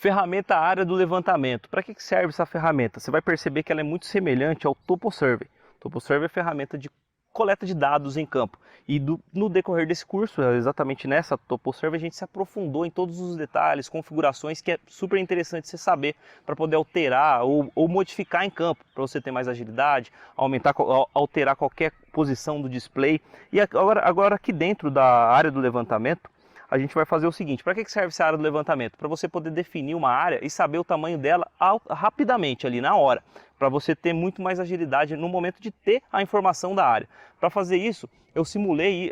Ferramenta área do levantamento. Para que serve essa ferramenta? Você vai perceber que ela é muito semelhante ao TopoSurvey. TopoSurvey é ferramenta de coleta de dados em campo. E no decorrer desse curso, exatamente nessa TopoSurvey, a gente se aprofundou em todos os detalhes, configurações que é super interessante você saber para poder alterar ou modificar em campo, para você ter mais agilidade, aumentar, alterar qualquer posição do display. E agora aqui dentro da área do levantamento, a gente vai fazer o seguinte: para que serve essa área do levantamento? Para você poder definir uma área e saber o tamanho dela rapidamente ali na hora, para você ter muito mais agilidade no momento de ter a informação da área. Para fazer isso, eu simulei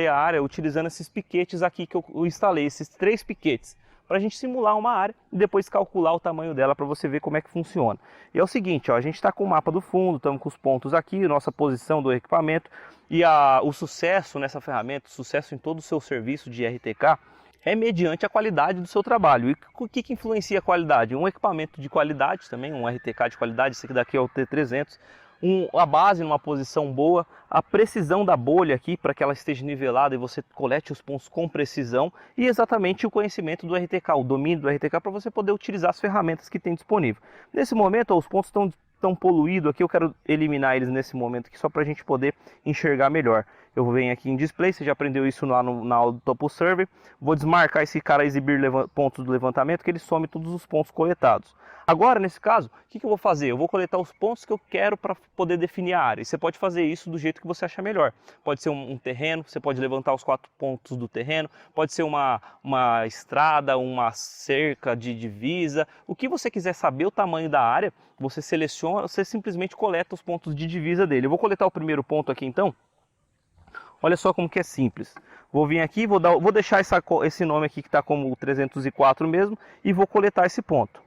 a área utilizando esses piquetes aqui que eu instalei, esses 3 piquetes, para a gente simular uma área e depois calcular o tamanho dela para você ver como é que funciona. E é o seguinte, ó, a gente está com o mapa do fundo, estamos com os pontos aqui, nossa posição do equipamento, e o sucesso nessa ferramenta, o sucesso em todo o seu serviço de RTK, é mediante a qualidade do seu trabalho. E o que influencia a qualidade? Um equipamento de qualidade também, um RTK de qualidade, esse daqui é o T300, a base numa posição boa, a precisão da bolha aqui para que ela esteja nivelada e você colete os pontos com precisão, e exatamente o conhecimento do RTK, o domínio do RTK, para você poder utilizar as ferramentas que tem disponível. Nesse momento, ó, os pontos estão poluídos aqui, eu quero eliminar eles nesse momento aqui só para a gente poder enxergar melhor. Eu venho aqui em display, você já aprendeu isso lá na aula do TopoSurvey. Vou desmarcar esse cara exibir pontos do levantamento, que ele some todos os pontos coletados. Agora, nesse caso, o que eu vou fazer? Eu vou coletar os pontos que eu quero para poder definir a área. E você pode fazer isso do jeito que você achar melhor. Pode ser um terreno, você pode levantar os 4 pontos do terreno, pode ser uma estrada, uma cerca de divisa. O que você quiser saber o tamanho da área, você seleciona, você simplesmente coleta os pontos de divisa dele. Eu vou coletar o primeiro ponto aqui então. Olha só como que é simples. Vou vir aqui, vou deixar esse nome aqui que está como 304 mesmo e vou coletar esse ponto.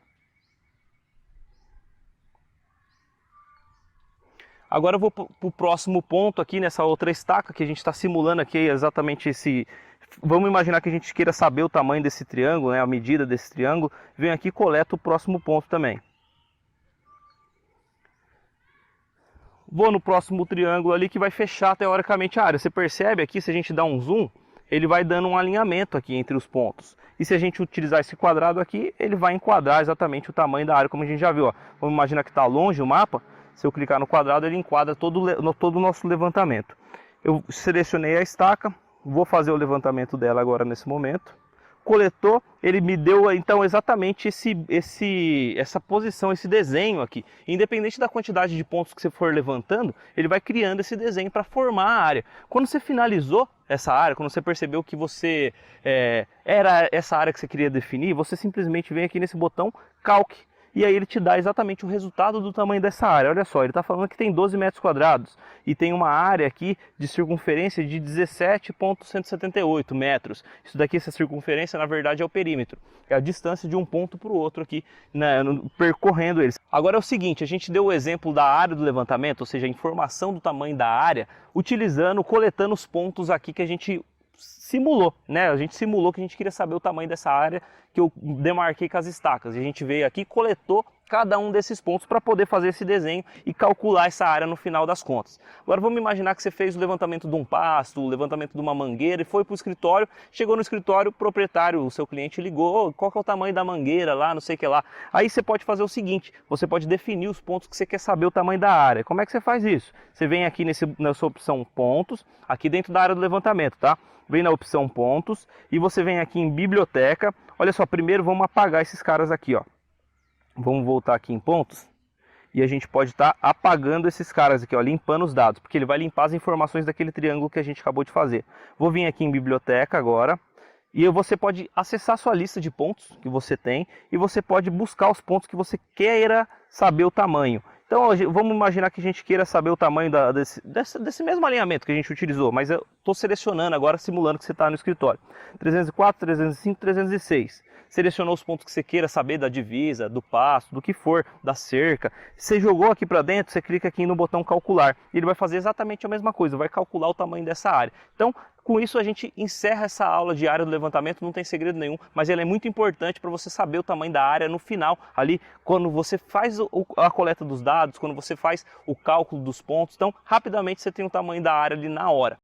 Agora eu vou para o próximo ponto aqui nessa outra estaca que a gente está simulando aqui exatamente esse... Vamos imaginar que a gente queira saber o tamanho desse triângulo, né, a medida desse triângulo. Venho aqui e coleto o próximo ponto também. Vou no próximo triângulo ali que vai fechar teoricamente a área. Você percebe aqui, se a gente dá um zoom, ele vai dando um alinhamento aqui entre os pontos. E se a gente utilizar esse quadrado aqui, ele vai enquadrar exatamente o tamanho da área, como a gente já viu. Ó. Vamos imaginar que está longe o mapa. Se eu clicar no quadrado, ele enquadra todo o nosso levantamento. Eu selecionei a estaca, vou fazer o levantamento dela agora nesse momento. Coletou, ele me deu então exatamente essa posição, esse desenho aqui. Independente da quantidade de pontos que você for levantando, ele vai criando esse desenho para formar a área. Quando você finalizou essa área, quando você percebeu que você era essa área que você queria definir, você simplesmente vem aqui nesse botão Calque. E aí ele te dá exatamente o resultado do tamanho dessa área. Olha só, ele está falando que tem 12 metros quadrados e tem uma área aqui de circunferência de 17,178 metros. Isso daqui, essa circunferência, na verdade é o perímetro. É a distância de um ponto para o outro aqui, né, percorrendo eles. Agora é o seguinte, a gente deu o exemplo da área do levantamento, ou seja, a informação do tamanho da área, coletando os pontos aqui que a gente simulou, né? A gente simulou que a gente queria saber o tamanho dessa área que eu demarquei com as estacas. E a gente veio aqui e coletou cada um desses pontos para poder fazer esse desenho e calcular essa área no final das contas. Agora vamos imaginar que você fez o levantamento de um pasto, o levantamento de uma mangueira e foi para o escritório, chegou no escritório, o proprietário, o seu cliente ligou, qual que é o tamanho da mangueira lá, não sei o que lá. Aí você pode fazer o seguinte, você pode definir os pontos que você quer saber o tamanho da área. Como é que você faz isso? Você vem aqui nessa opção pontos, aqui dentro da área do levantamento, tá? Vem na opção pontos e você vem aqui em biblioteca. Olha só, primeiro vamos apagar esses caras aqui, ó. Vamos voltar aqui em pontos e a gente pode estar apagando esses caras aqui, ó, limpando os dados, porque ele vai limpar as informações daquele triângulo que a gente acabou de fazer. Vou vir aqui em biblioteca agora e você pode acessar a sua lista de pontos que você tem e você pode buscar os pontos que você queira saber o tamanho. Então vamos imaginar que a gente queira saber o tamanho desse mesmo alinhamento que a gente utilizou, mas eu estou selecionando agora, simulando que você está no escritório. 304, 305, 306. Selecionou os pontos que você queira saber da divisa, do pasto, do que for, da cerca. Você jogou aqui para dentro, você clica aqui no botão calcular. E ele vai fazer exatamente a mesma coisa, vai calcular o tamanho dessa área. Então, com isso a gente encerra essa aula de área do levantamento, não tem segredo nenhum, mas ela é muito importante para você saber o tamanho da área no final, ali, quando você faz a coleta dos dados, quando você faz o cálculo dos pontos. Então, rapidamente você tem o tamanho da área ali na hora.